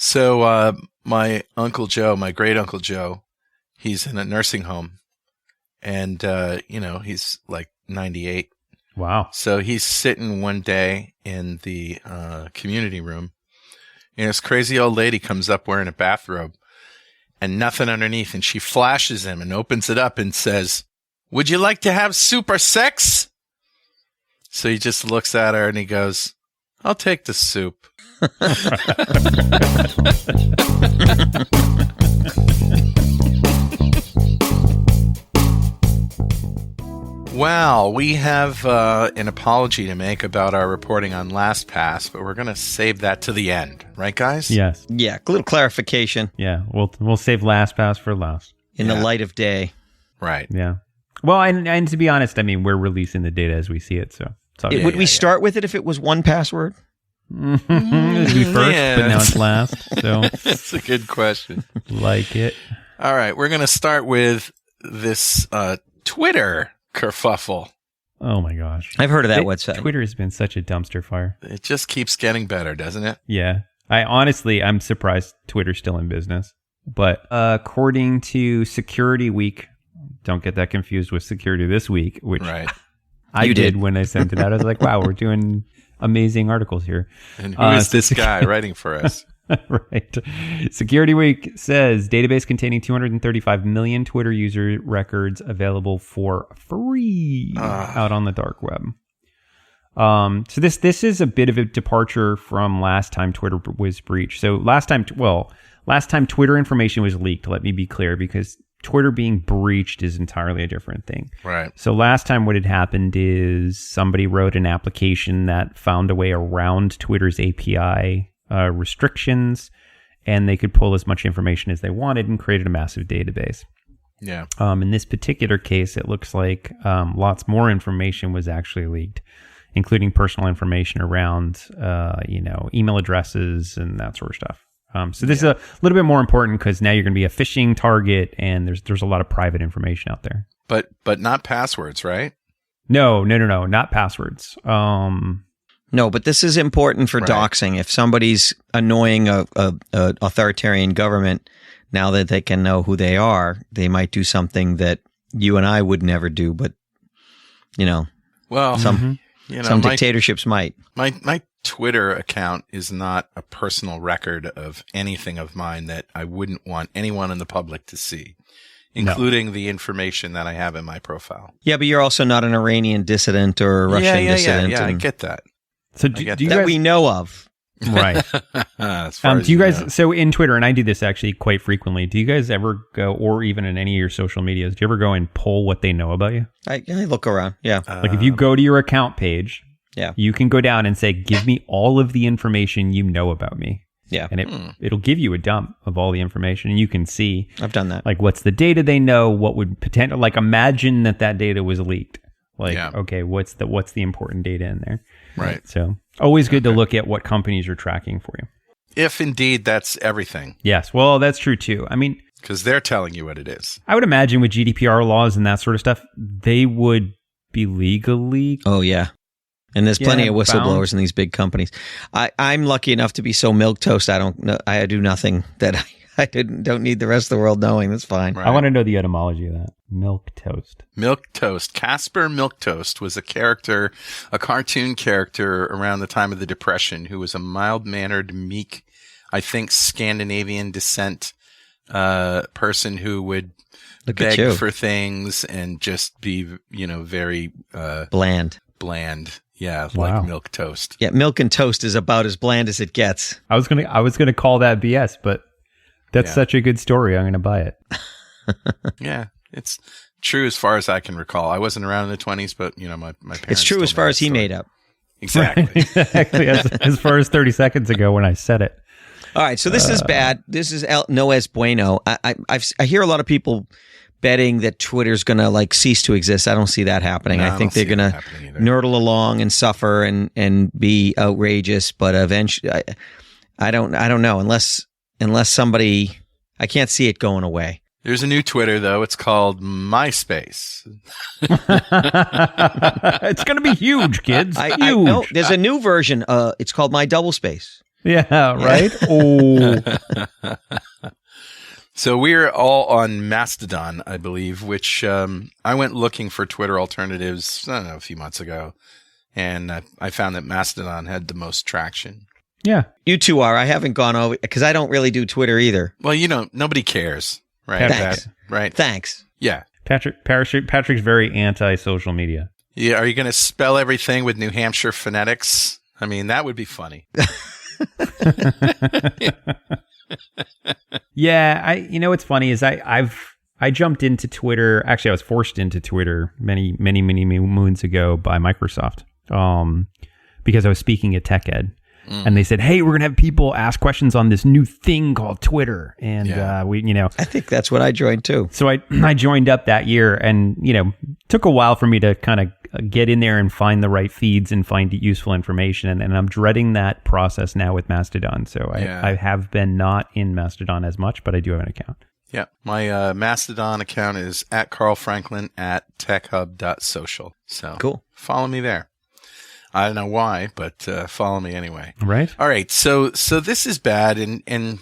So my Uncle Joe, my great Uncle Joe, he's in a nursing home, and he's like 98. Wow. So he's sitting one day in the community room, and this crazy old lady comes up wearing a bathrobe and nothing underneath, and she flashes him and opens it up and says, "Would you like to have super sex?" So he just looks at her and he goes, "I'll take the soup." Well, we have an apology to make about our reporting on LastPass, but we're going to save that to the end. Right, guys? Yes. Yeah, a little clarification. Yeah, we'll save LastPass for last. In the light of day. Right. Yeah. Well, and to be honest, I mean, we're releasing the data as we see it, so it's all good. Would we start with it if it was one password? It would be first, but now it's last. So That's a good question. Like it. All right, we're going to start with this Twitter kerfuffle. Oh my gosh. I've heard of that website. Twitter has been such a dumpster fire. It just keeps getting better, doesn't it? Yeah. I'm surprised Twitter's still in business. But according to Security Week, don't get that confused with Security This Week, which I did when I sent it out. I was like, wow, we're doing amazing articles here. And who is this guy writing for us? Right. Security Week says database containing 235 million Twitter user records available for free out on the dark web. So this is a bit of a departure from last time Twitter was breached. So last time Twitter information was leaked, let me be clear, because Twitter being breached is entirely a different thing. Right. So last time what had happened is somebody wrote an application that found a way around Twitter's API restrictions, and they could pull as much information as they wanted and created a massive database. Yeah. In this particular case, it looks like lots more information was actually leaked, including personal information around, email addresses and that sort of stuff. So this is a little bit more important because now you're going to be a phishing target, and there's a lot of private information out there. But not passwords, right? No, not passwords. No, but this is important for doxing. If somebody's annoying a authoritarian government, now that they can know who they are, they might do something that you and I would never do. But some dictatorships might. My Twitter account is not a personal record of anything of mine that I wouldn't want anyone in the public to see, including the information that I have in my profile. Yeah, but you're also not an Iranian dissident or a Russian dissident. Yeah, I get that. So do you that guys, we know of. Right. Do you guys, so in Twitter, and I do this actually quite frequently, do you guys ever go, or even in any of your social medias, do you ever go and poll what they know about you? I look around, yeah. Like if you go to your account page, you can go down and say, give me all of the information you know about me. Yeah. And it'll give you a dump of all the information, and you can see. I've done that. Like what's the data they know, what would potential, like imagine that data was leaked. Like, okay, what's the important data in there? Right. So always good to look at what companies are tracking for you. If indeed that's everything. Yes. Well, that's true too. I mean, because they're telling you what it is. I would imagine with GDPR laws and that sort of stuff, they would be legally. Oh, yeah. And there's plenty of whistleblowers in these big companies. I'm lucky enough to be so milquetoast. I do nothing that I don't need the rest of the world knowing. That's fine. Right. I want to know the etymology of that. Milk toast. Milk toast. Casper Milquetoast was a cartoon character around the time of the Depression who was a mild-mannered, meek, I think Scandinavian descent person who would beg for things and just be, very bland. Yeah, like milk toast. Yeah, milk and toast is about as bland as it gets. I was gonna call that BS, but that's such a good story. I'm gonna buy it. Yeah, it's true as far as I can recall. I wasn't around in the 1920s, but my parents. It's true as far as he made up. Exactly. Right, exactly. As far as 30 seconds ago when I said it. All right, so this is bad. This is no es bueno. I hear a lot of people betting that Twitter's going to cease to exist. I don't see that happening. I think they're going to nerdle along and suffer and be outrageous, but eventually I don't know unless somebody, I can't see it going away. There's a new Twitter though. It's called MySpace. It's going to be huge, kids. Huge. No, there's a new version. It's called My Double Space. Yeah, right? Oh. So we're all on Mastodon, I believe, which I went looking for Twitter alternatives, I don't know, a few months ago. And I found that Mastodon had the most traction. Yeah. You two are. I haven't gone over because I don't really do Twitter either. Well, nobody cares, right? Thanks. Right. Thanks. Yeah. Patrick's very anti-social media. Yeah. Are you going to spell everything with New Hampshire phonetics? I mean, that would be funny. Yeah, what's funny is I jumped into Twitter. Actually, I was forced into Twitter many moons ago by Microsoft, because I was speaking at TechEd, and they said, "Hey, we're gonna have people ask questions on this new thing called Twitter," and I think that's what I joined too. So I joined up that year, and took a while for me to kind of get in there and find the right feeds and find useful information. And I'm dreading that process now with Mastodon. So I have been not in Mastodon as much, but I do have an account. Yeah. My Mastodon account is @carlfranklin@techhub.social. So cool. Follow me there. I don't know why, but follow me anyway. Right. All right. So this is bad. And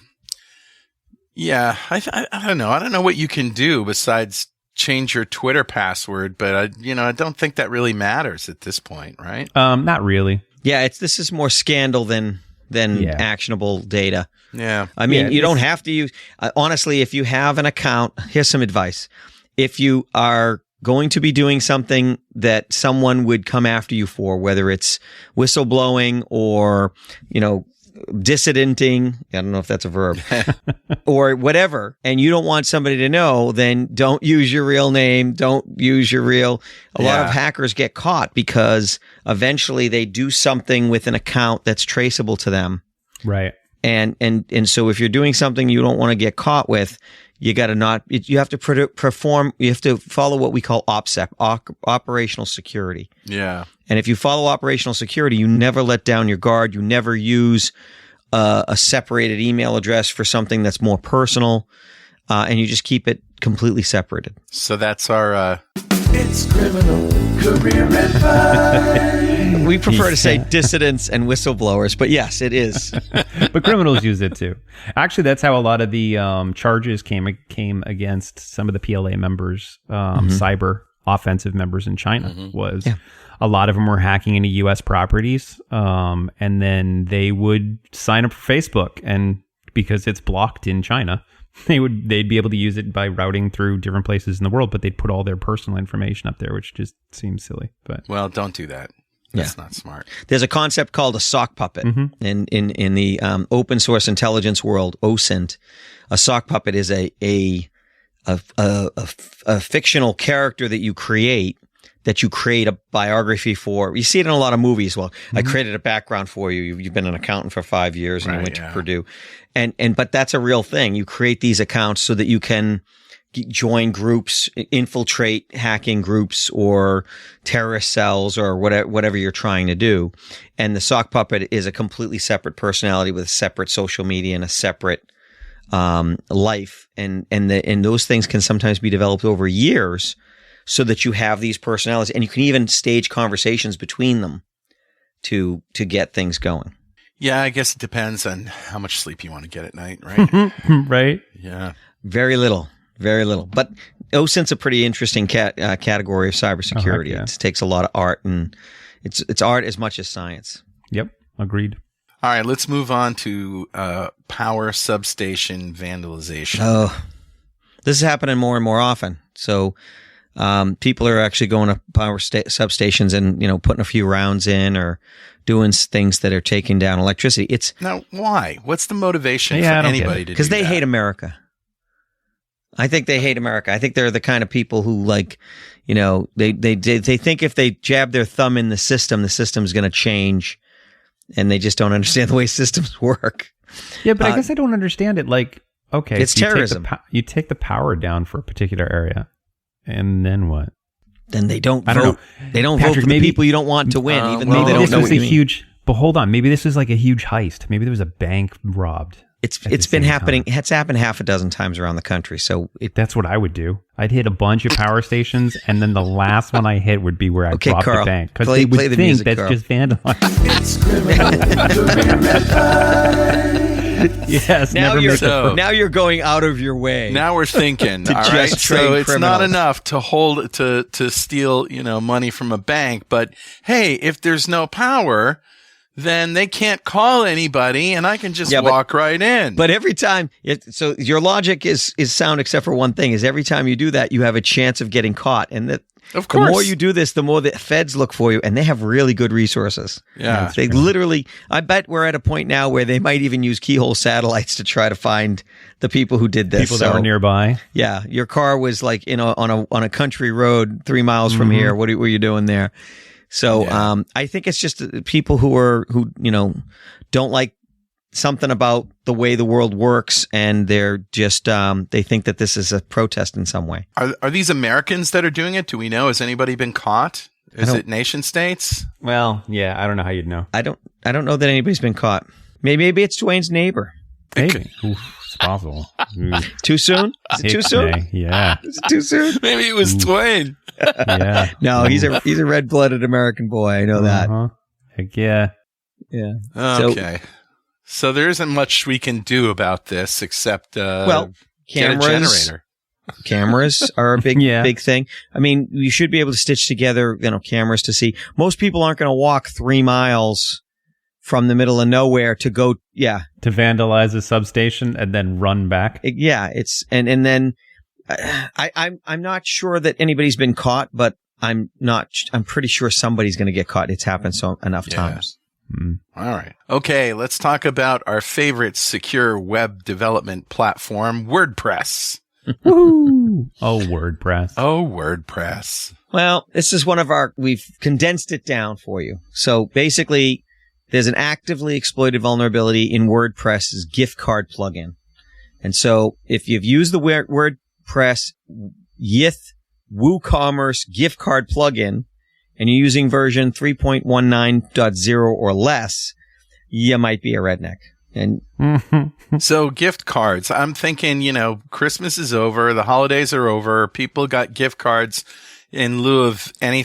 yeah, I don't know. I don't know what you can do besides change your Twitter password, but I don't think that really matters at this point, right? Not really. Yeah, this is more scandal than actionable data. Yeah. I mean, you don't have to use honestly, if you have an account, here's some advice. If you are going to be doing something that someone would come after you for, whether it's whistleblowing or, dissidenting, I don't know if that's a verb, or whatever, and you don't want somebody to know, then don't use your real name. Don't use your real. A lot of hackers get caught because eventually they do something with an account that's traceable to them. Right. And so if you're doing something you don't want to get caught with, you got to you have to perform, you have to follow what we call OPSEC, operational security. Yeah. And if you follow operational security, you never let down your guard. You never use a separated email address for something that's more personal, and you just keep it completely separated. So that's our It's criminal career advice. We prefer to say dissidents and whistleblowers, but yes, it is. But criminals use it too. Actually, that's how a lot of the charges came against some of the PLA members, cyber offensive members in China. A lot of them were hacking into U.S. properties, and then they would sign up for Facebook, and because it's blocked in China, they'd be able to use it by routing through different places in the world, but they'd put all their personal information up there, which just seems silly. But well, don't do that. That's not smart. There's a concept called a sock puppet. In the open source intelligence world, OSINT, a sock puppet is a fictional character that you create a biography for. You see it in a lot of movies. Well, I created a background for you. You've been an accountant for 5 years and you went to Purdue. But that's a real thing. You create these accounts so that you can join groups, infiltrate hacking groups or terrorist cells or whatever you're trying to do. And the sock puppet is a completely separate personality with a separate social media and a separate life. And those things can sometimes be developed over years, so that you have these personalities, and you can even stage conversations between them to get things going. Yeah, I guess it depends on how much sleep you want to get at night, right? Right. Yeah. Very little. But OSINT's a pretty interesting category of cybersecurity. Yeah. It takes a lot of art, and it's art as much as science. Yep. Agreed. All right, let's move on to power substation vandalization. Oh, this is happening more and more often. So people are actually going to power substations and putting a few rounds in or doing things that are taking down electricity. Now, why? What's the motivation for anybody to do that? Because they hate America. I think they hate America. I think they're the kind of people who they think if they jab their thumb in the system's going to change, and they just don't understand the way systems work. Yeah, but I guess I don't understand it. Like, okay, it's terrorism. You take the power down for a particular area. And then what? Then they don't vote. Don't know. They don't Patrick, vote for the people you don't want to win, even though they don't know what you mean. But hold on. Maybe this was like a huge heist. Maybe there was a bank robbed. It's been happening. It's happened half a dozen times around the country. So that's what I would do. I'd hit a bunch of power stations, and then the last one I hit would be where I dropped Carl, the bank, because they would play the think music, that's Carl. just vandalizing. It's criminal. Yes, Now you're going out of your way. Now we're thinking, all right. So it's not enough to hold to steal, money from a bank. But hey, if there's no power, then they can't call anybody, and I can just walk right in. But every time, so your logic is sound, except for one thing: is every time you do that, you have a chance of getting caught, and that. Of course. The more you do this, the more the feds look for you, and they have really good resources. Yeah. They literally, I bet we're at a point now where they might even use keyhole satellites to try to find the people who did this. People that were nearby. Yeah. Your car was like, on a country road 3 miles from here. What were you doing there? So, I think it's just people who don't like something about the way the world works, and they're just they think that this is a protest in some way. Are these Americans that are doing it? Do we know? Has anybody been caught? Is it nation states? Well, yeah, I don't know how you'd know. I don't know that anybody's been caught. Maybe it's Dwayne's neighbor. Maybe. Oof, it's possible. Too soon? Is it too soon? Yeah. Is it too soon? Maybe it was Dwayne. Yeah. No, he's a red-blooded American boy. I know that. Heck yeah. Yeah. Okay. So there isn't much we can do about this except get a generator. Cameras are a big thing. I mean, you should be able to stitch together, cameras to see. Most people aren't going to walk 3 miles from the middle of nowhere to go. Yeah. To vandalize a substation and then run back. It's and then I'm not sure that anybody's been caught, but I'm pretty sure somebody's going to get caught. It's happened enough times. All right. Okay, let's talk about our favorite secure web development platform, WordPress. Woohoo! Oh, WordPress. Well, this is we've condensed it down for you. So basically, there's an actively exploited vulnerability in WordPress's gift card plugin. And so if you've used the WordPress Yith WooCommerce gift card plugin, and you're using version 3.19.0 or less, you might be a redneck. And so gift cards, I'm thinking, Christmas is over, the holidays are over, people got gift cards in lieu of any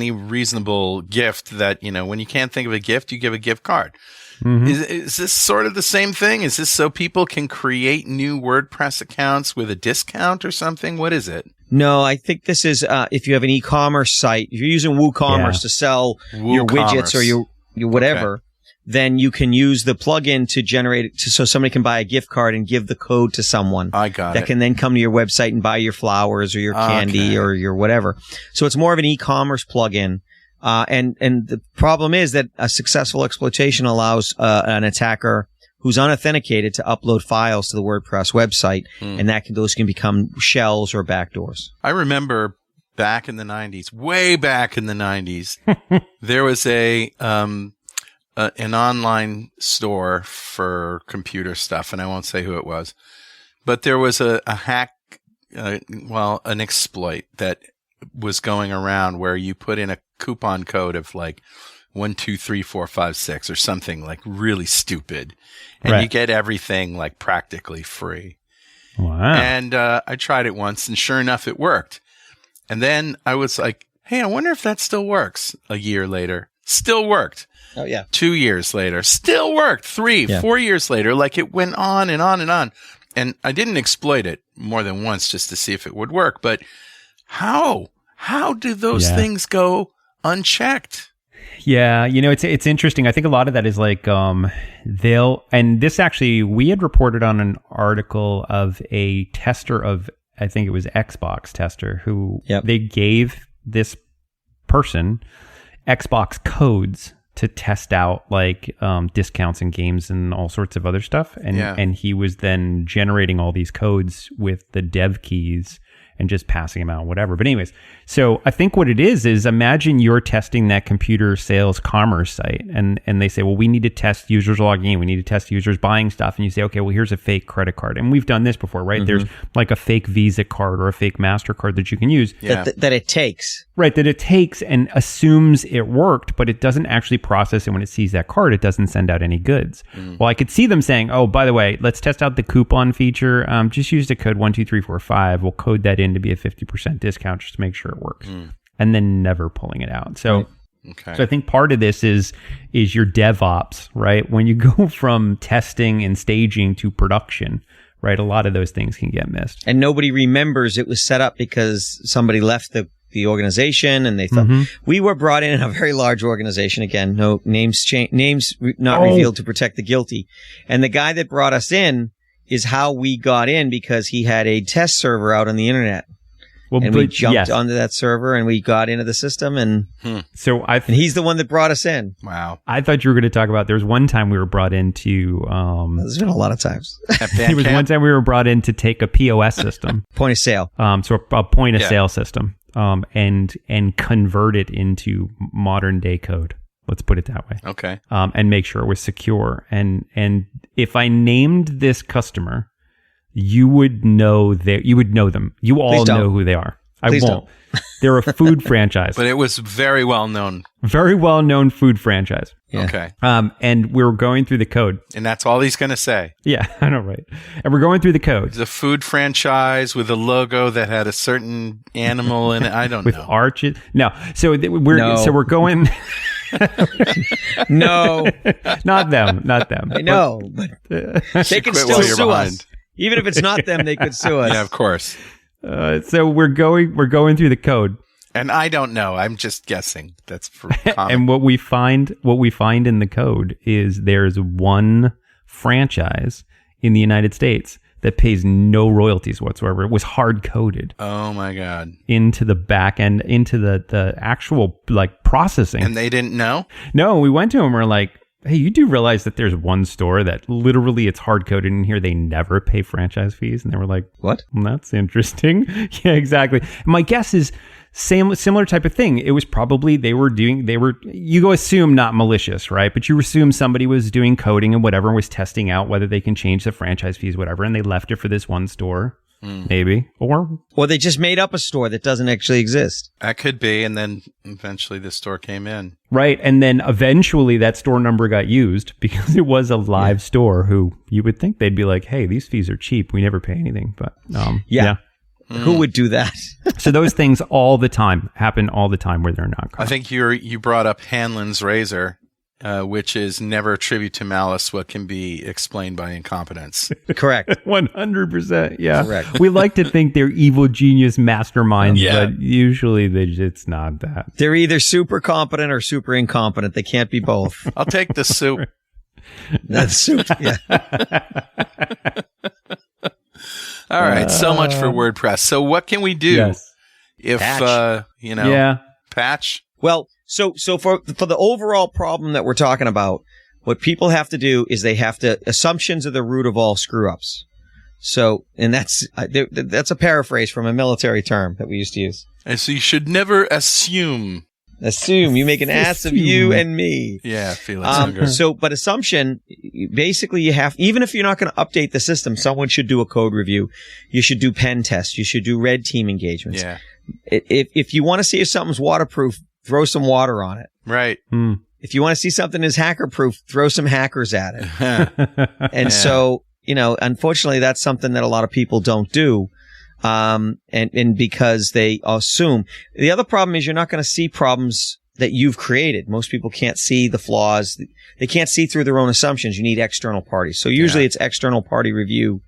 reasonable gift that, when you can't think of a gift, you give a gift card. Mm-hmm. Is this sort of the same thing? Is this so people can create new WordPress accounts with a discount or something? What is it? No, I think this is if you have an e-commerce site, if you're using WooCommerce to sell your widgets or your whatever, then you can use the plugin to generate it so somebody can buy a gift card and give the code to someone. I got that can then come to your website and buy your flowers or your candy or your whatever. So it's more of an e-commerce plugin. And the problem is that a successful exploitation allows an attacker who's unauthenticated to upload files to the WordPress website, and those can become shells or backdoors. I remember back in the 90s, way back in the 90s, there was an online store for computer stuff, and I won't say who it was, but there was a hack, an exploit that was going around where you put in a coupon code of like 1, 2, 3, 4, 5, 6 or something like really stupid. And you get everything like practically free. Wow. And I tried it once, and sure enough, it worked. And then I was like, hey, I wonder if that still works. A year later, still worked. Oh, yeah. 2 years later, still worked. 3, 4 years later, like it went on and on and on. And I didn't exploit it more than once just to see if it would work. But how do those things go unchecked? Yeah, it's interesting. I think a lot of that is like and this actually, we had reported on an article of a tester of, I think it was Xbox tester, who they gave this person Xbox codes to test out like discounts in games and all sorts of other stuff. And he was then generating all these codes with the dev keys and just passing them out, whatever. But anyways, so I think what it is imagine you're testing that computer sales commerce site, and they say, well, we need to test users logging in. We need to test users buying stuff. And you say, okay, well, here's a fake credit card. And we've done this before, right? There's like a fake Visa card or a fake MasterCard that you can use. Yeah. That it takes. Right, that it takes and assumes it worked, but it doesn't actually process it when it sees that card. It doesn't send out any goods. Well, I could see them saying, oh, by the way, let's test out the coupon feature. Just use the code 12345. We'll code that in to be a 50% discount just to make sure it works. And then never pulling it out. So, so I think part of this is your DevOps, right? When you go from testing and staging to production, right? A lot of those things can get missed. And nobody remembers it was set up because somebody left the organization and they thought we were brought in a very large organization. Again, no names not revealed to protect the guilty. And the guy that brought us in is how we got in because he had a test server out on the internet. Well, and we jumped onto that server and we got into the system and and he's the one that brought us in. Wow. I thought you were going to talk about, there was one time we were brought into, there's been a lot of times. There was one time we were brought in to take a POS system. Point of sale. So a point of sale system, and convert it into modern day code. Let's put it that way. Okay. And make sure it was secure. And if I named this customer, you would know them. You all know who they are. Please won't. They're a food franchise. But it was very well known. Very well known food franchise. Yeah. Okay. And we were going through the code. And that's all he's going to say. Yeah, I know, right? And we're going through the code. It's a food franchise with a logo that had a certain animal in it. I don't know. With arches. No. So we're going. No. Not them. I know. But they can still sue us. Even if it's not them, they could sue us. Yeah, of course. So we're going through the code. And I don't know. I'm just guessing. That's for common. And what we find in the code is there's one franchise in the United States that pays no royalties whatsoever. It was hard coded. Oh my God. Into the back end, into the actual like processing. And they didn't know? No, we went to them. We're like, hey, you do realize that there's one store that literally it's hard coded in here. They never pay franchise fees. And they were like, what? Well, that's interesting. Yeah, exactly. And my guess is similar type of thing. It was probably you go assume not malicious, right? But you assume somebody was doing coding and whatever, and was testing out whether they can change the franchise fees, whatever. And they left it for this one store. Maybe. Or they just made up a store that doesn't actually exist. That could be. And then eventually the store came in. Right. And then eventually that store number got used because it was a live store who you would think they'd be like, hey, these fees are cheap. We never pay anything. But yeah. Who would do that? So those things happen all the time where they're not correct. I think you brought up Hanlon's razor. Which is never attribute to malice what can be explained by incompetence. Correct. 100%. Yeah. Correct. We like to think they're evil genius masterminds, but usually it's not that. They're either super competent or super incompetent. They can't be both. I'll take the soup. That's soup, yeah. All right. So much for WordPress. So what can we do if, patch. Patch? Well, so for the overall problem that we're talking about, what people have to do is assumptions are the root of all screw ups. So, and that's a paraphrase from a military term that we used to use. And so you should never assume. You make an ass of you and me. Yeah, Felix. But assumption, basically even if you're not going to update the system, someone should do a code review. You should do pen tests. You should do red team engagements. Yeah. If you want to see if something's waterproof, throw some water on it. Right. If you want to see something is hacker proof, throw some hackers at it. And so, unfortunately, that's something that a lot of people don't do. And because they assume. The other problem is you're not going to see problems that you've created. Most people can't see the flaws. They can't see through their own assumptions. You need external parties. So usually it's external party review,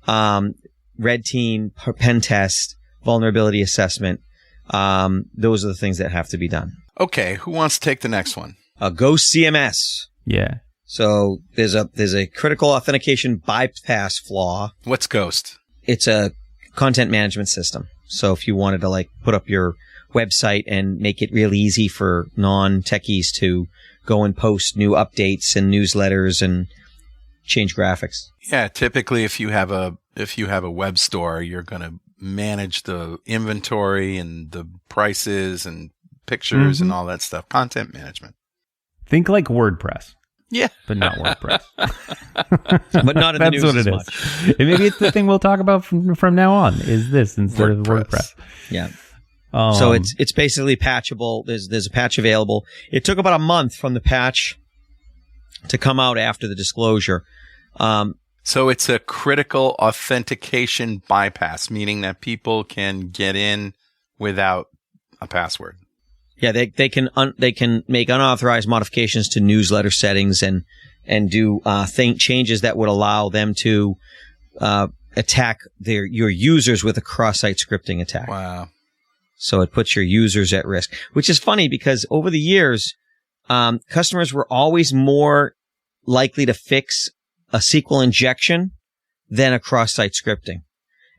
red team, pen test, vulnerability assessment. Those are the things that have to be done. Okay. Who wants to take the next one? Ghost CMS. Yeah. So there's a critical authentication bypass flaw. What's Ghost? It's a content management system. So if you wanted to put up your website and make it real easy for non-techies to go and post new updates and newsletters and change graphics. Yeah. Typically, if you have a web store, you're going to manage the inventory and the prices and pictures and all that stuff. Content management. Think like WordPress. Yeah. But not WordPress. But not in the news That's what as it much. is. And maybe it's the thing we'll talk about from now on, is this instead of WordPress. Yeah. So it's basically patchable. There's a patch available. It took about a month from the patch to come out after the disclosure. So it's a critical authentication bypass, meaning that people can get in without a password. Yeah, they can make unauthorized modifications to newsletter settings and do changes that would allow them to attack your users with a cross-site scripting attack. Wow. So it puts your users at risk, which is funny because over the years, customers were always more likely to fix a SQL injection than a cross-site scripting.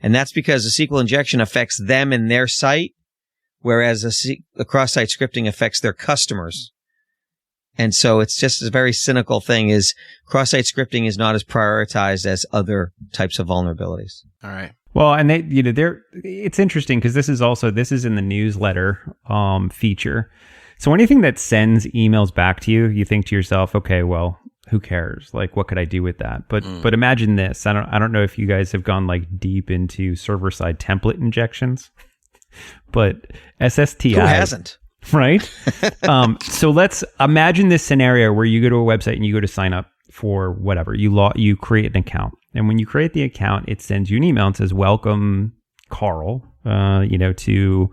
And that's because a SQL injection affects them and their site, whereas a cross-site scripting affects their customers. And so it's just a very cynical thing is cross-site scripting is not as prioritized as other types of vulnerabilities. All right. Well, and it's interesting because this is in the newsletter feature. So anything that sends emails back to you, you think to yourself, okay, well, who cares? Like, what could I do with that? But imagine this. I don't know if you guys have gone like deep into server-side template injections, but SSTI. Who hasn't? Right? So let's imagine this scenario where you go to a website and you go to sign up for whatever. You create an account. And when you create the account, it sends you an email and says, welcome, Carl, to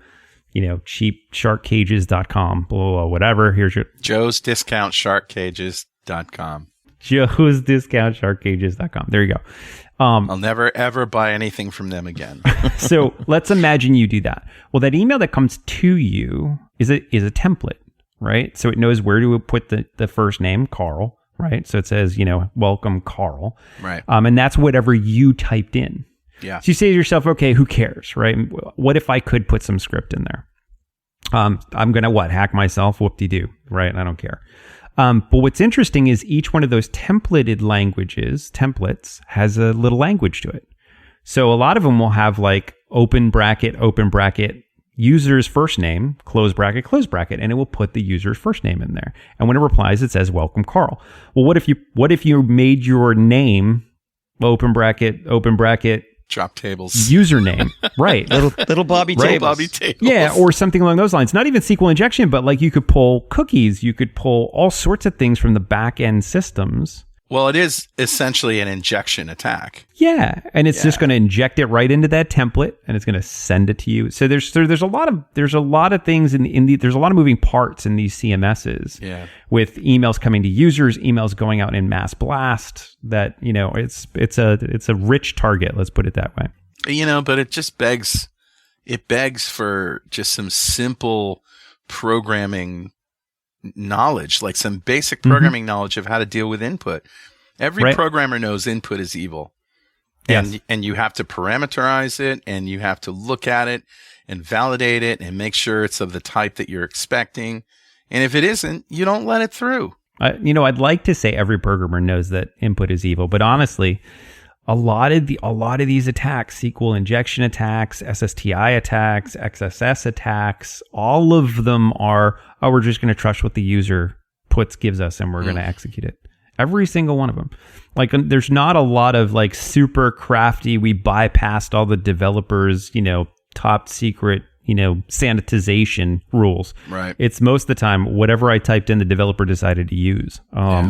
cheapsharkcages.com, blah, blah, blah, whatever. Here's your Joe's Discount Sharkcages.com. Joe's Discount Sharkcages.com. There you go. I'll never, ever buy anything from them again. So let's imagine you do that. Well, that email that comes to you is a template, right? So it knows where to put the first name, Carl, right? So it says, welcome, Carl. Right. And that's whatever you typed in. Yeah. So you say to yourself, okay, who cares, right? What if I could put some script in there? I'm going to hack myself? Whoop-de-doo, right? I don't care. But what's interesting is each one of those templated templates has a little language to it. So a lot of them will have like open bracket, user's first name, close bracket, and it will put the user's first name in there. And when it replies, it says, welcome, Carl. Well, what if you made your name open bracket, drop tables username, right? Little Bobby right? tables. Bobby tables. Yeah, or something along those lines. Not even SQL injection, but like you could pull cookies, you could pull all sorts of things from the back end systems. Well, it is essentially an injection attack. Yeah, and it's just going to inject it right into that template, and it's going to send it to you. So there's a lot of things there's a lot of moving parts in these CMSs. Yeah. With emails coming to users, emails going out in mass blast. That it's a rich target. Let's put it that way. But it just begs for just some simple programming knowledge, like some basic programming knowledge of how to deal with input. Every programmer knows input is evil. And you have to parameterize it, and you have to look at it and validate it and make sure it's of the type that you're expecting. And if it isn't, you don't let it through. I'd like to say every programmer knows that input is evil, but honestly, a lot of these attacks, SQL injection attacks, SSTI attacks, XSS attacks, all of them are, we're just going to trust what the user gives us and we're going to execute it. Every single one of them. Like, there's not a lot of like super crafty, we bypassed all the developers, top secret, sanitization rules. Right. It's most of the time, whatever I typed in, the developer decided to use,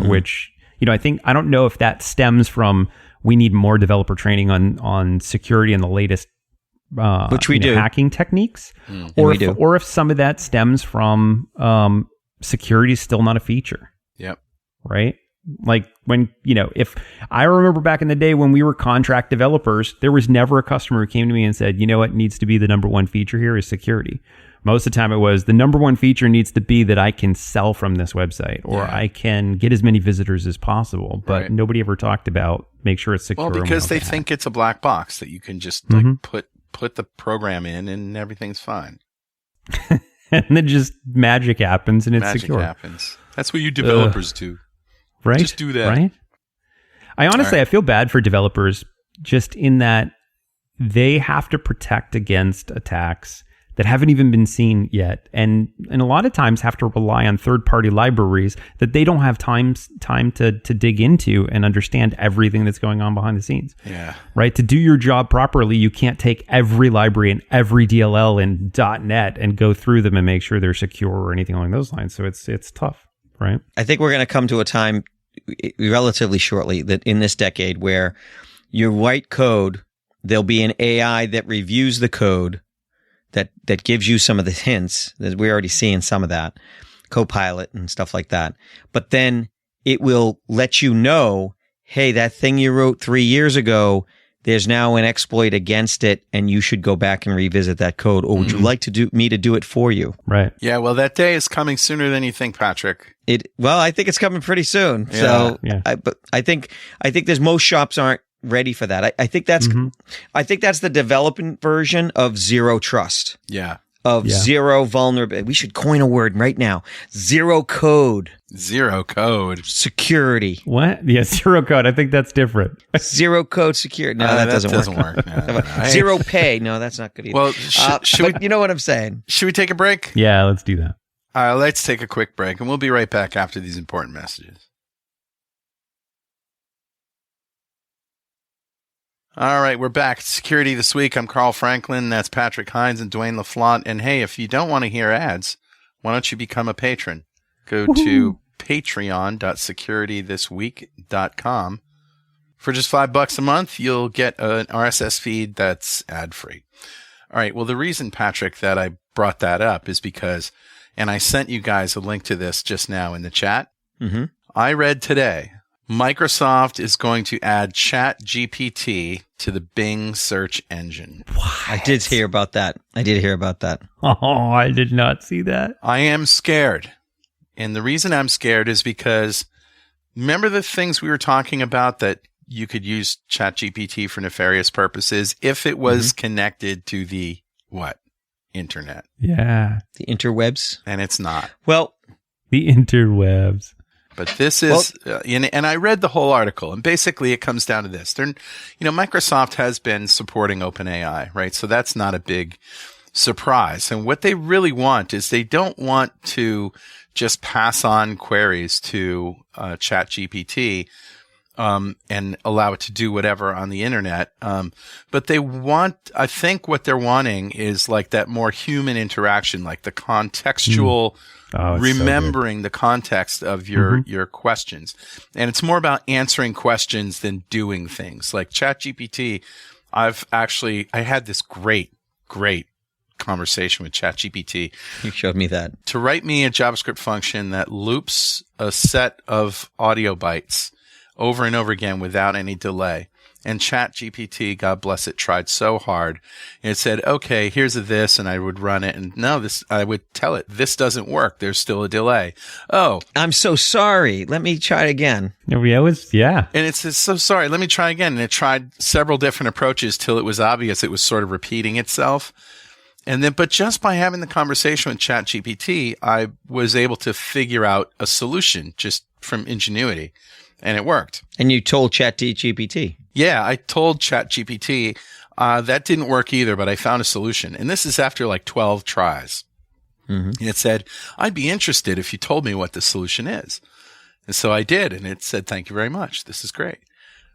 which, I don't know if that stems from, we need more developer training on security and the latest which we do hacking techniques, or if some of that stems from security is still not a feature. Yep. Right. Like when if I remember back in the day when we were contract developers, there was never a customer who came to me and said, what needs to be the number one feature here is security. Most of the time it was the number one feature needs to be that I can sell from this website or I can get as many visitors as possible. But nobody ever talked about make sure it's secure. Well, because they think it's a black box that you can just like put the program in and everything's fine. And then just magic happens and it's secure. Magic happens. That's what you developers do. Right? Just do that. Right? I honestly, I feel bad for developers just in that they have to protect against attacks that haven't even been seen yet, and a lot of times have to rely on third-party libraries that they don't have time to dig into and understand everything that's going on behind the scenes. Yeah. Right? To do your job properly, you can't take every library and every DLL in .NET and go through them and make sure they're secure or anything along those lines. So it's tough, right? I think we're going to come to a time relatively shortly that in this decade where you write code, there'll be an AI that reviews the code that gives you some of the hints. That we're already seeing some of that, Copilot and stuff like that. But then it will let you know, hey, that thing you wrote 3 years ago, there's now an exploit against it, and you should go back and revisit that code. Or would you like to me to do it for you? Right. Yeah, well, that day is coming sooner than you think, Patrick. Well, I think it's coming pretty soon. Yeah. So, Yeah. But I think there's most shops aren't ready for that. I think that's the development version of zero trust. Yeah. Of zero vulnerability. We should coin a word right now. Zero code. Zero code. Security. What? Yeah, zero code. I think that's different. Zero code security. No, that doesn't work. No. Zero pay. No, that's not good either. Well, but you know what I'm saying. Should we take a break? Yeah, let's do that. Let's take a quick break, and we'll be right back after these important messages. All right, we're back. Security This Week. I'm Carl Franklin. That's Patrick Hines and Dwayne LaFlante. And hey, if you don't want to hear ads, why don't you become a patron? Go to patreon.securitythisweek.com. For just $5 a month, you'll get an RSS feed that's ad-free. All right, well, the reason, Patrick, that I brought that up is because, and I sent you guys a link to this just now in the chat. Mm-hmm. I read today Microsoft is going to add ChatGPT to the Bing search engine. What? I did hear about that. Oh, I did not see that. I am scared. And the reason I'm scared is because remember the things we were talking about that you could use ChatGPT for nefarious purposes if it was connected to the what? Internet. Yeah. The interwebs. And it's not. Well, the interwebs. But this is, and I read the whole article, and basically it comes down to this. Microsoft has been supporting OpenAI, right? So that's not a big surprise. And what they really want is they don't want to just pass on queries to ChatGPT and allow it to do whatever on the internet. But they want, I think what they're wanting is like that more human interaction, like the contextual remembering the context of your questions. And it's more about answering questions than doing things. Like ChatGPT, I had this great conversation with ChatGPT. You showed me that. To write me a JavaScript function that loops a set of audio bytes over and over again without any delay. And ChatGPT, God bless it, tried so hard. It said, okay, here's a this, and I would run it. And no, I would tell it, this doesn't work. There's still a delay. Oh. I'm so sorry. Let me try it again. Yeah. And it says, so sorry, let me try again. And it tried several different approaches till it was obvious it was sort of repeating itself. And then, but just by having the conversation with ChatGPT, I was able to figure out a solution just from ingenuity. And it worked. And you told ChatGPT? Yeah, I told ChatGPT. That didn't work either, but I found a solution. And this is after like 12 tries. And it said, I'd be interested if you told me what the solution is. And so I did. And it said, thank you very much. This is great.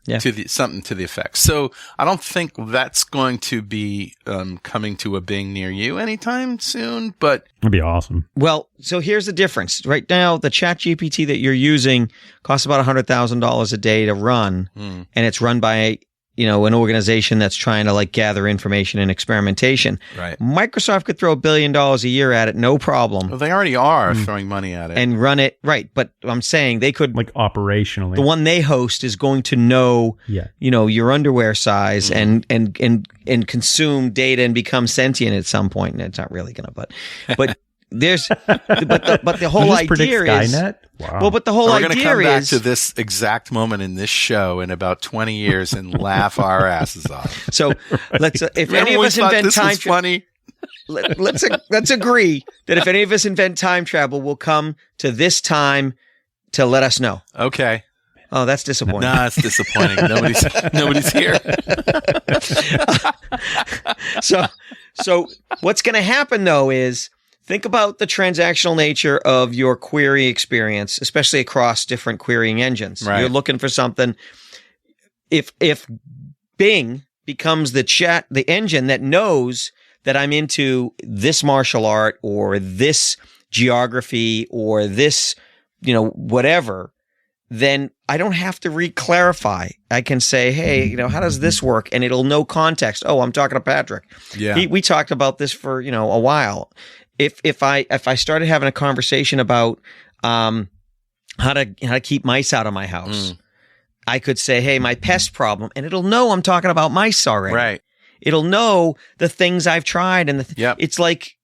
Yeah. Something to the effect. So I don't think that's going to be coming to a Bing near you anytime soon, but that'd be awesome. Well, so here's the difference. Right now, the ChatGPT that you're using costs about $100,000 a day to run, and it's run by an organization that's trying to like gather information and experimentation. Right. Microsoft could throw $1 billion a year at it, no problem. Well, they already are throwing money at it and run it right. But I'm saying they could like operationally. The one they host is going to know, your underwear size and consume data and become sentient at some point. And it's not really going to, but there's, but the whole idea is Skynet? Wow. Well, but the whole idea is we're going to come back to this exact moment in this show in about 20 years and laugh our asses off. So let's if any of us invent time travel, let's agree that if any of us invent time travel, we'll come to this time to let us know. Okay. Oh, that's disappointing. Nah, it's disappointing. Nobody's here. So what's going to happen though is think about the transactional nature of your query experience, especially across different querying engines. Right. You're looking for something. If Bing becomes the engine that knows that I'm into this martial art or this geography or this, whatever, then I don't have to re-clarify. I can say, hey, how does this work? And it'll know context. Oh, I'm talking to Patrick. Yeah. We talked about this for, a while. If I started having a conversation about how to keep mice out of my house, I could say, hey, my pest problem, and it'll know I'm talking about mice already. Right. It'll know the things I've tried, and Yep. it's like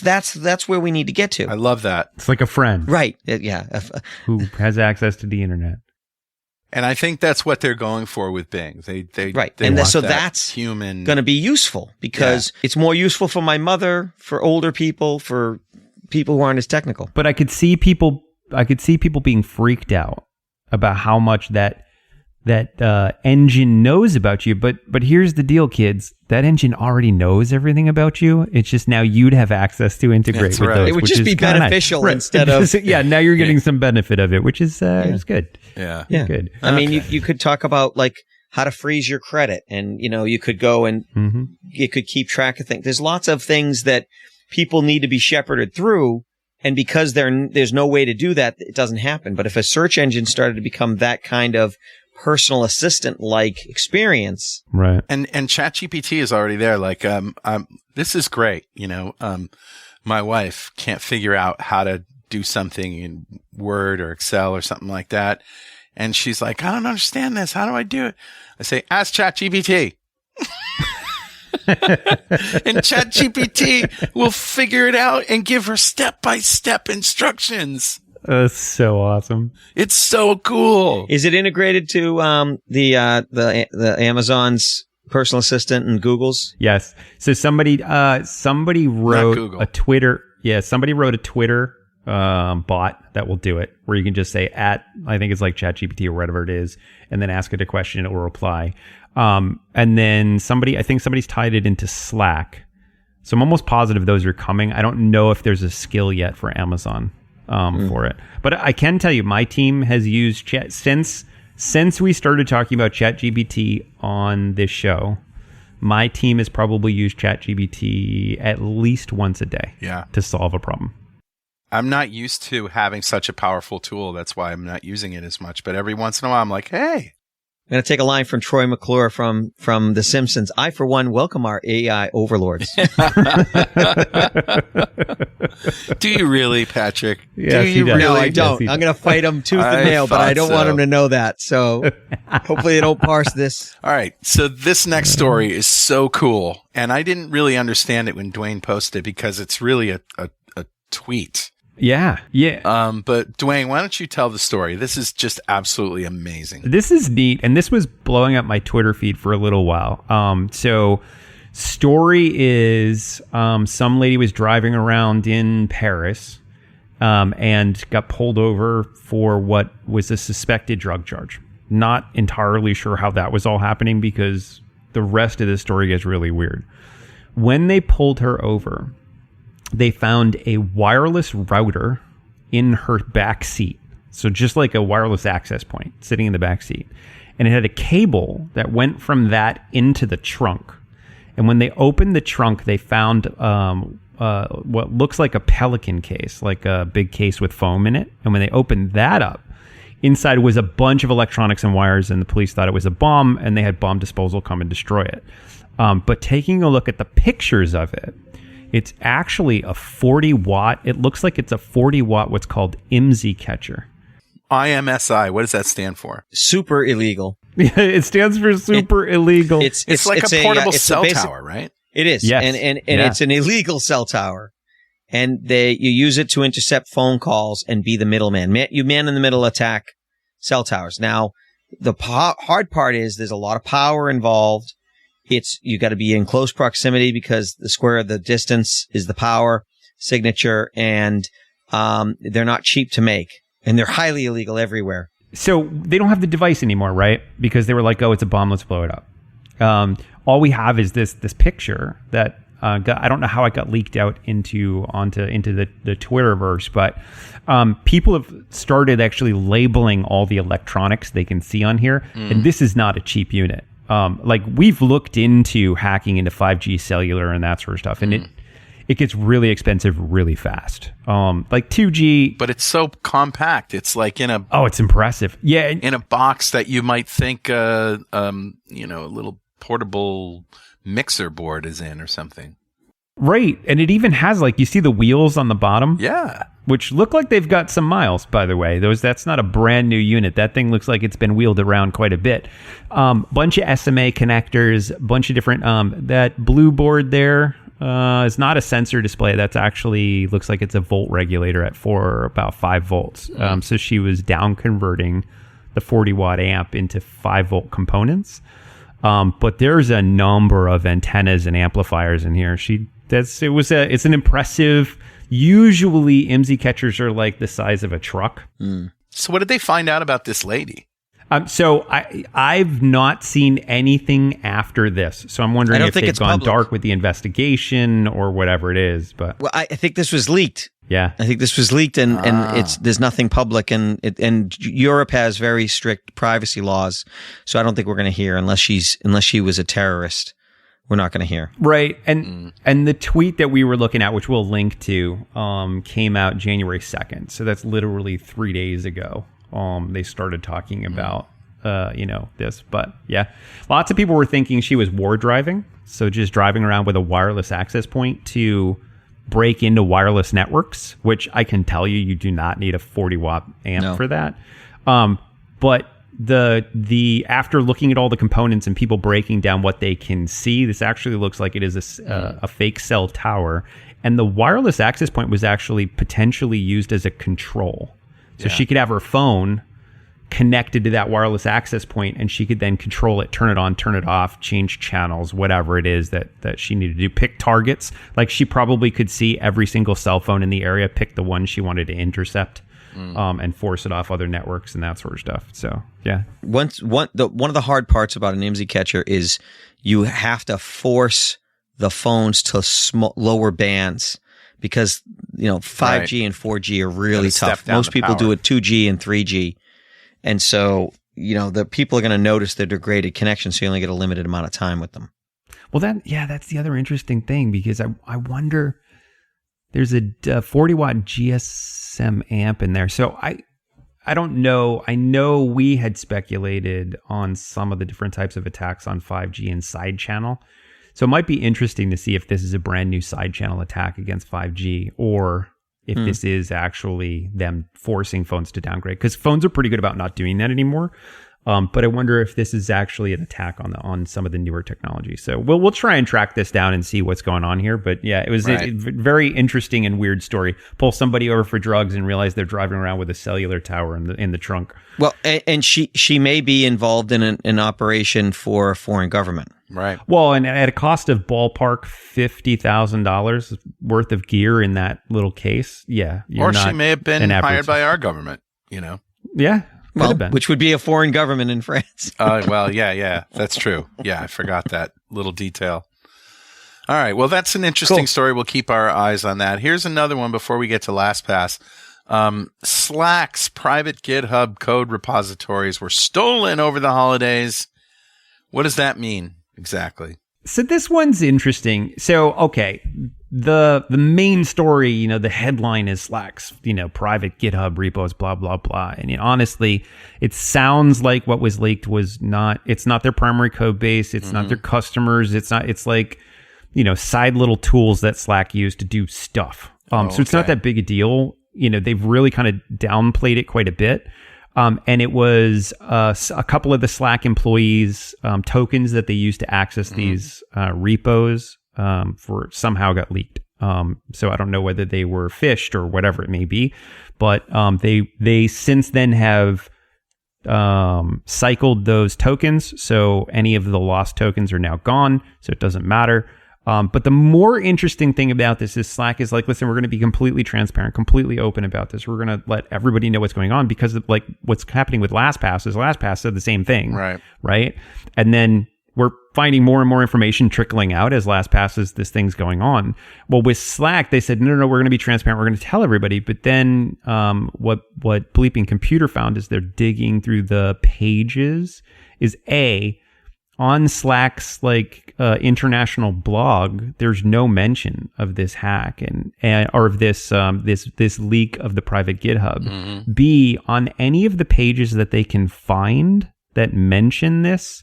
that's where we need to get to. I love that. It's like a friend, Right? Yeah. who has access to the internet. And I think that's what they're going for with Bing. They Right. they And want so that that's human going to be useful because it's more useful for my mother, for older people, for people who aren't as technical. But I could see people being freaked out about how much that engine knows about you. But here's the deal, kids. That engine already knows everything about you. It's just now you'd have access to integrate That's with right. those. It would which just is be kinda beneficial nice. instead of now you're getting some benefit of it, which is is good. Yeah. yeah. Good. I mean, you could talk about like how to freeze your credit, and you could go and it could keep track of things. There's lots of things that people need to be shepherded through. And because there's no way to do that, it doesn't happen. But if a search engine started to become that kind of personal assistant-like experience, Right. And ChatGPT is already there. Like, this is great. My wife can't figure out how to do something in Word or Excel or something like that. And she's like, I don't understand this. How do I do it? I say, ask ChatGPT. And ChatGPT will figure it out and give her step-by-step instructions. That's so awesome. It's so cool. is it integrated to the Amazon's personal assistant and Google's? Yes. So somebody wrote Google. a Twitter. Yeah, somebody wrote a Twitter bot that will do it, where you can just say I think it's like ChatGPT or whatever it is, and then ask it a question, it will reply. And then somebody's tied it into Slack. So I'm almost positive those are coming. I don't know if there's a skill yet for Amazon for it, but I can tell you my team has used chat since we started talking about ChatGPT on this show. My team has probably used ChatGPT at least once a day to solve a problem. I'm not used to having such a powerful tool. That's why I'm not using it as much. But every once in a while, I'm like, hey. I'm going to take a line from Troy McClure from The Simpsons. I, for one, welcome our AI overlords. Do you really, Patrick? Yes, Do he you does. really? No, I don't. Yes, he I'm going to fight them tooth and I nail, but I don't thought want so. them to know that. So hopefully they don't parse this. All right. So this next story is so cool. And I didn't really understand it when Dwayne posted because it's really a tweet. Yeah. But Dwayne, why don't you tell the story? This is just absolutely amazing. This is neat, and this was blowing up my Twitter feed for a little while. So, story is some lady was driving around in Paris and got pulled over for what was a suspected drug charge. Not entirely sure how that was all happening because the rest of the story gets really weird. When they pulled her over, they found a wireless router in her back seat. So just like a wireless access point sitting in the back seat. And it had a cable that went from that into the trunk. And when they opened the trunk, they found what looks like a Pelican case, like a big case with foam in it. And when they opened that up, inside was a bunch of electronics and wires, and the police thought it was a bomb, and they had bomb disposal come and destroy it. But taking a look at the pictures of it, it's actually a 40-watt. It looks like it's a 40-watt, what's called IMSI catcher. IMSI. What does that stand for? Super illegal. It stands for super illegal. It's like a portable cell tower, right? It is. Yes. And it's an illegal cell tower. And you use it to intercept phone calls and be the middleman. You man in the middle attack cell towers. Now, the hard part is there's a lot of power involved. You got to be in close proximity because the square of the distance is the power signature, and they're not cheap to make, and they're highly illegal everywhere. So they don't have the device anymore, right? Because they were like, oh, it's a bomb, let's blow it up. all we have is this picture that I don't know how it got leaked out into the Twitterverse, but people have started actually labeling all the electronics they can see on here, and this is not a cheap unit. Like we've looked into hacking into 5G cellular and that sort of stuff, and it gets really expensive really fast. Like 2G, but it's so compact. It's like it's impressive. Yeah, in a box that you might think a little portable mixer board is in or something. Right, and it even has you see the wheels on the bottom. Yeah. Which look like they've got some miles, by the way. That's not a brand new unit. That thing looks like it's been wheeled around quite a bit. Bunch of SMA connectors, bunch of different. That blue board there is not a sensor display. That's actually looks like it's a volt regulator at about 5 volts. So she was down converting the 40 watt amp into 5 volt components. But there's a number of antennas and amplifiers in here. It's an impressive. Usually IMSI catchers are like the size of a truck. So what did they find out about this lady? So I've not seen anything after this. So I'm wondering if they've gone dark with the investigation or whatever it is. But I think this was leaked. Yeah, I think this was leaked, and there's nothing public, and Europe has very strict privacy laws. So I don't think we're going to hear unless she was a terrorist. We're not going to hear. Right. And the tweet that we were looking at, which we'll link to, came out January 2nd. So that's literally 3 days ago. They started talking about, this. But yeah, lots of people were thinking she was war driving. So just driving around with a wireless access point to break into wireless networks, which I can tell you do not need a 40 watt amp for that. But the after looking at all the components and people breaking down what they can see, this actually looks like it is a fake cell tower, and the wireless access point was actually potentially used as a control. So she could have her phone connected to that wireless access point, and she could then control it, turn it on, turn it off, change channels, whatever it is that she needed to do. Pick targets. Like she probably could see every single cell phone in the area, pick the one she wanted to intercept. And force it off other networks and that sort of stuff. So yeah. One of the hard parts about an IMSI catcher is you have to force the phones to lower bands because 5G and 4G are really tough. Most people do it 2G and 3G, and so the people are going to notice their degraded connection. So you only get a limited amount of time with them. Well, that's the other interesting thing because I wonder. There's a 40 watt GSM amp in there. So I don't know. I know we had speculated on some of the different types of attacks on 5G and side channel. So it might be interesting to see if this is a brand new side channel attack against 5G or if this is actually them forcing phones to downgrade. Because phones are pretty good about not doing that anymore. But I wonder if this is actually an attack on some of the newer technology. So we'll try and track this down and see what's going on here. But yeah, it was a very interesting and weird story. Pull somebody over for drugs and realize they're driving around with a cellular tower in the trunk. Well, and she may be involved in an operation for a foreign government. Right. Well, and at a cost of ballpark $50,000 worth of gear in that little case. Yeah. Or she may have been hired by our government, Yeah. Well, which would be a foreign government in France. Yeah, that's true. Yeah, I forgot that little detail. All right, well, that's an interesting story. We'll keep our eyes on that. Here's another one before we get to LastPass. Slack's private GitHub code repositories were stolen over the holidays. What does that mean exactly? So this one's interesting. So, okay, the main story, the headline is Slack's, private GitHub repos, blah, blah, blah. And honestly, it sounds like what was leaked it's not their primary code base. It's not their customers. It's like, side little tools that Slack used to do stuff. So it's not that big a deal. They've really kind of downplayed it quite a bit. And it was a couple of the Slack employees' tokens that they used to access these repos for somehow got leaked. So I don't know whether they were phished or whatever it may be, but they since then have cycled those tokens. So any of the lost tokens are now gone. So it doesn't matter. But the more interesting thing about this is Slack is like, listen, we're going to be completely transparent, completely open about this. We're going to let everybody know what's going on because of like what's happening with LastPass is LastPass said the same thing. Right. Right. And then we're finding more and more information trickling out as LastPass as this thing's going on. Well, with Slack, they said, no, we're going to be transparent. We're going to tell everybody. But then what Bleeping Computer found is they're digging through the pages is on Slack's international blog, there's no mention of this hack or of this leak of the private GitHub. Mm-hmm. B, on any of the pages that they can find that mention this,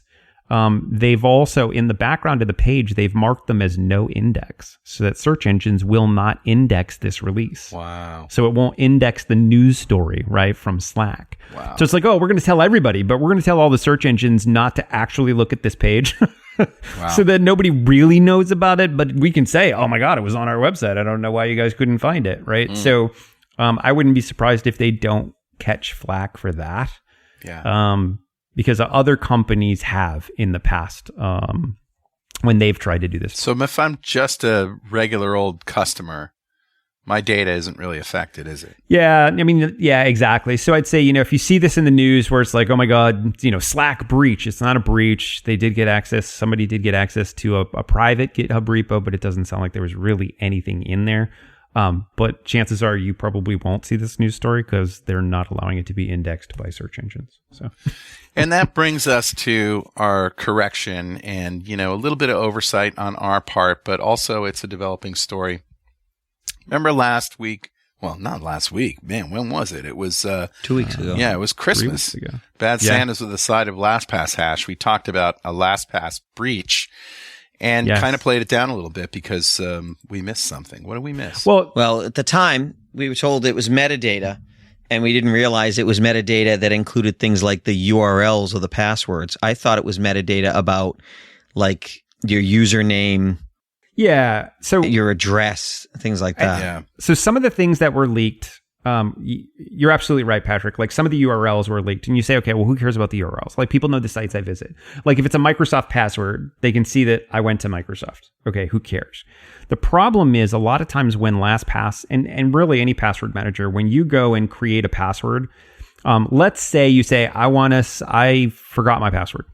they've also, in the background of the page, they've marked them as no index so that search engines will not index this release. Wow. So it won't index the news story, right, from Slack. Wow. So it's like, we're going to tell everybody, but we're going to tell all the search engines not to actually look at this page. Wow. So that nobody really knows about it, but we can say, oh my God, it was on our website. I don't know why you guys couldn't find it, right? So I wouldn't be surprised if they don't catch flack for that. Yeah. Because other companies have in the past when they've tried to do this. So if I'm just a regular old customer, my data isn't really affected, is it? Yeah, I mean, yeah, exactly. So I'd say, if you see this in the news where it's like, oh my God, Slack breach, it's not a breach. They did get access. Somebody did get access to a private GitHub repo, but it doesn't sound like there was really anything in there. But chances are you probably won't see this news story because they're not allowing it to be indexed by search engines. So, and that brings us to our correction and, a little bit of oversight on our part, but also it's a developing story. Remember last week? Well, not last week. Man, when was it? It was 2 weeks ago. Yeah, it was Christmas. 3 weeks ago. Bad Santa's with the side of LastPass hash. We talked about a LastPass breach and kind of played it down a little bit because we missed something. What did we miss? Well, at the time, we were told it was metadata, and we didn't realize it was metadata that included things like the URLs or the passwords. I thought it was metadata about your username. Yeah. So your address, things like that. Yeah. So some of the things that were leaked, you're absolutely right, Patrick. Some of the URLs were leaked, and you say, okay, well, who cares about the URLs? People know the sites I visit. If it's a Microsoft password, they can see that I went to Microsoft. Okay, who cares? The problem is a lot of times when LastPass and really any password manager, when you go and create a password, let's say you say, I forgot my password.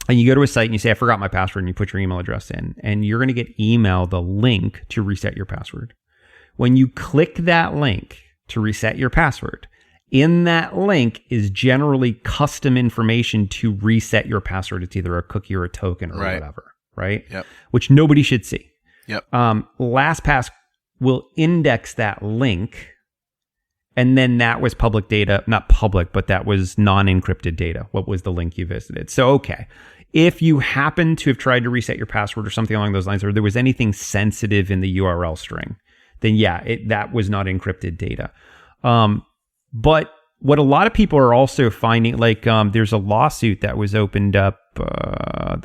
And you go to a site and you say, I forgot my password, and you put your email address in, and you're going to get emailed a link to reset your password. When you click that link to reset your password, in that link is generally custom information to reset your password. It's either a cookie or a token or whatever, right? Yep. Which nobody should see. Yep. LastPass will index that link, and then that was public data, not public, but that was non-encrypted data. What was the link you visited? So, okay, if you happen to have tried to reset your password or something along those lines, or there was anything sensitive in the URL string, then that was not encrypted data. But what a lot of people are also finding, there's a lawsuit that was opened up, I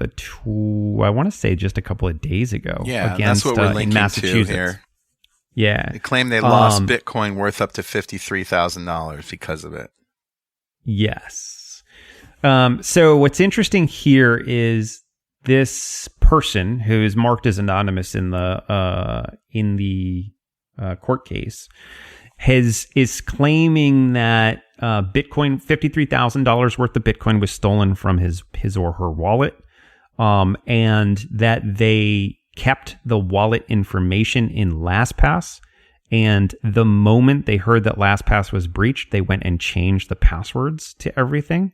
want to say just a couple of days ago. Yeah, against, that's what we're linking in Massachusetts. to here. Yeah. They claim they lost Bitcoin worth up to $53,000 because of it. Yes. So what's interesting here is this person who is marked as anonymous in the court case is claiming that Bitcoin, $53,000 worth of Bitcoin was stolen from his or her wallet, and that they kept the wallet information in LastPass. And the moment they heard that LastPass was breached, they went and changed the passwords to everything,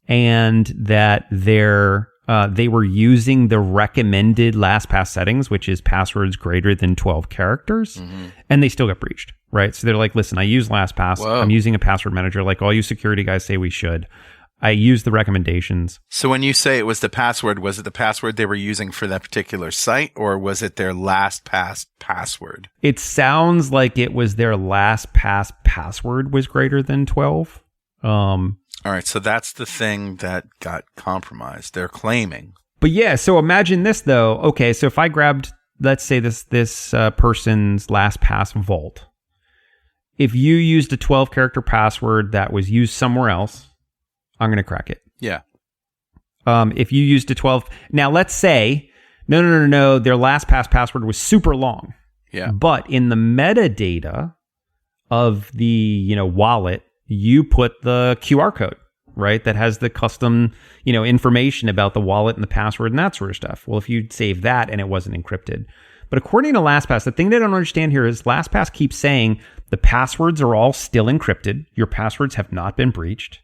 and that they were using the recommended LastPass settings, which is passwords greater than 12 characters, and they still got breached, right? So they're like, listen, I use LastPass. Whoa. I'm using a password manager like all you security guys say we should. I use the recommendations. So when you say it was the password, was it the password they were using for that particular site, or was it their LastPass password? It sounds like it was their LastPass password was greater than 12. All right, so that's the thing that got compromised. They're claiming. But yeah, so imagine this though. Okay, so if I grabbed, let's say this person's LastPass vault, if you used a 12-character password that was used somewhere else, I'm going to crack it. Yeah. If you used a 12, now let's say, no, their LastPass password was super long. Yeah. But in the metadata of the wallet, you put the QR code, right? That has the custom, information about the wallet and the password and that sort of stuff. Well, if you save that and it wasn't encrypted. But according to LastPass, the thing they don't understand here is LastPass keeps saying the passwords are all still encrypted. Your passwords have not been breached.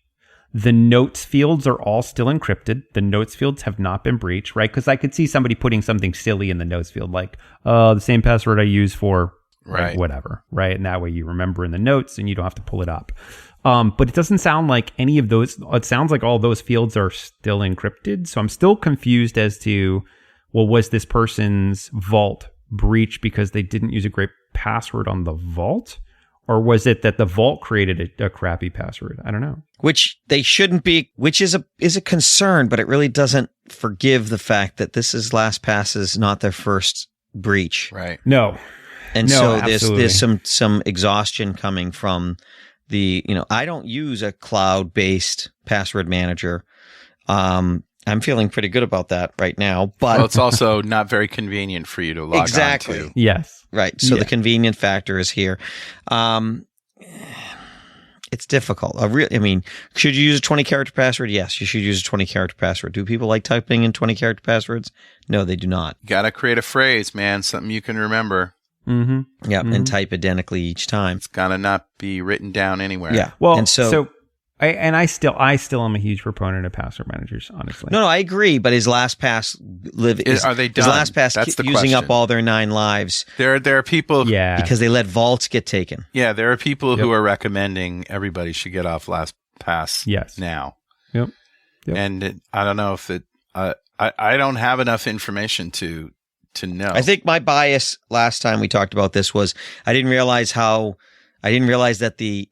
The notes fields are all still encrypted. The notes fields have not been breached, right? Because I could see somebody putting something silly in the notes field, like the same password I use for whatever, right? And that way you remember in the notes and you don't have to pull it up. But it doesn't sound like any of those. It sounds like all those fields are still encrypted. So I'm still confused as to, well, was this person's vault breached because they didn't use a great password on the vault? Or was it that the vault created a crappy password? I don't know. Which they shouldn't be, which is a concern, but it really doesn't forgive the fact that this is LastPass's not their first breach. Right. No. And no, so there's some exhaustion coming from the, I don't use a cloud-based password manager. I'm feeling pretty good about that right now, but it's also not very convenient for you to log on to. Yes. Right. So the convenient factor is here. It's difficult. Should you use a 20-character password? Yes, you should use a 20-character password. Do people like typing in 20-character passwords? No, they do not. You got to create a phrase, man, something you can remember. Mm-hmm. Yeah, and type identically each time. It's got to not be written down anywhere. Yeah. Well, and I still am a huge proponent of password managers, honestly. No, I agree. But is LastPass are they done? Is LastPass That's the using question. up all their 9 lives? There are people. Yeah. Because they let vaults get taken. Yeah, there are people who are recommending everybody should get off LastPass now. Yep. And I don't know if I don't have enough information to know. I think my bias last time we talked about this was I didn't realize that the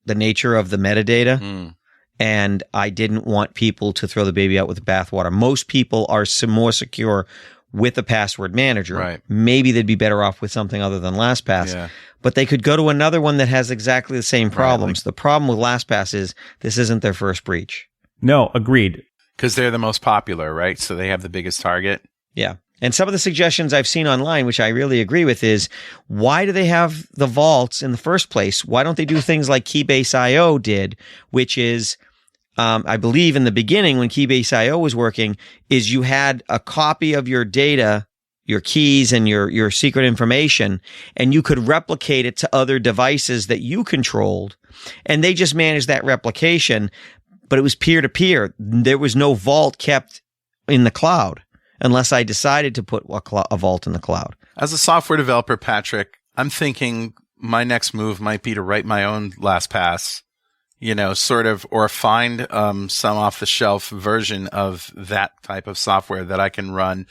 nature of the metadata, and I didn't want people to throw the baby out with the bathwater. Most people are more secure with a password manager. Right. Maybe they'd be better off with something other than LastPass, but they could go to another one that has exactly the same problems. Right, the problem with LastPass is this isn't their first breach. No, agreed. Because they're the most popular, right? So they have the biggest target. Yeah. And some of the suggestions I've seen online, which I really agree with, is why do they have the vaults in the first place? Why don't they do things like Keybase.io did, which is, I believe in the beginning when Keybase.io was working, is you had a copy of your data, your keys and your secret information, and you could replicate it to other devices that you controlled. And they just managed that replication, but it was peer-to-peer. There was no vault kept in the cloud. Unless I decided to put a vault in the cloud. As a software developer, Patrick, I'm thinking my next move might be to write my own LastPass, or find some off-the-shelf version of that type of software that I can run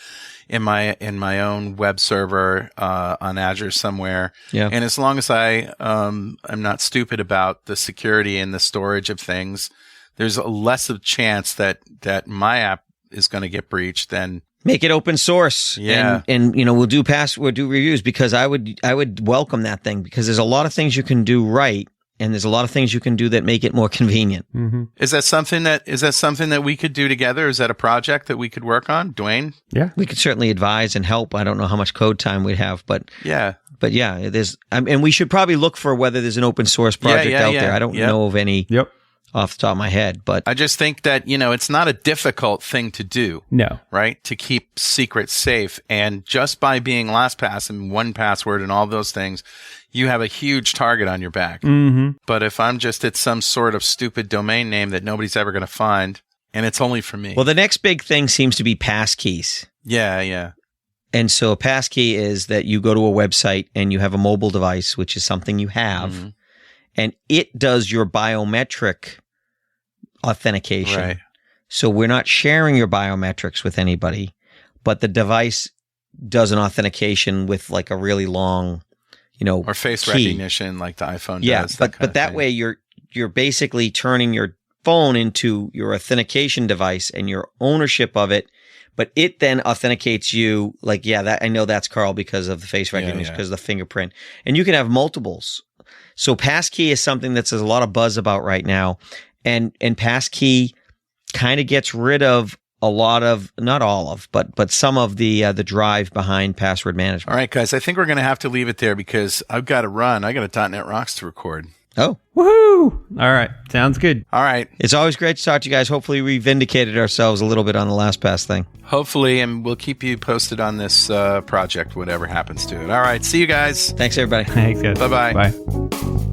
in my own web server on Azure somewhere. Yeah. And as long as I'm not stupid about the security and the storage of things, there's a less of chance that my app is going to get breached than. Make it open source. Yeah. And we'll do reviews, because I would welcome that thing, because there's a lot of things you can do right, and there's a lot of things you can do that make it more convenient. Mm-hmm. Is that something that we could do together? Is that a project that we could work on, Dwayne? Yeah. We could certainly advise and help. I don't know how much code time we'd have, but yeah, there's and we should probably look for whether there's an open source project out there. I don't know of any. Yep. Off the top of my head, but I just think that, it's not a difficult thing to do. No. Right? To keep secrets safe. And just by being LastPass and 1Password and all those things, you have a huge target on your back. Mm-hmm. But if I'm just at some sort of stupid domain name that nobody's ever going to find, and it's only for me. Well, the next big thing seems to be passkeys. Yeah. And so a passkey is that you go to a website and you have a mobile device, which is something you have, and it does your biometric authentication. Right. So we're not sharing your biometrics with anybody, but the device does an authentication with like a really long, or face key. recognition like the iPhone does. Yeah, but that way you're basically turning your phone into your authentication device and your ownership of it. But it then authenticates you like, I know that's Carl because of the face recognition, because of the fingerprint. And you can have multiples. So passkey is something that there's a lot of buzz about right now. And passkey kind of gets rid of a lot of, not all of, but some of the drive behind password management. All right, guys, I think we're going to have to leave it there because I've got to run. I got a .NET Rocks to record. Oh. Woohoo! All right. Sounds good. All right. It's always great to talk to you guys. Hopefully we vindicated ourselves a little bit on the LastPass thing. Hopefully, and we'll keep you posted on this project, whatever happens to it. All right. See you guys. Thanks, everybody. Thanks, guys. Bye-bye. Bye.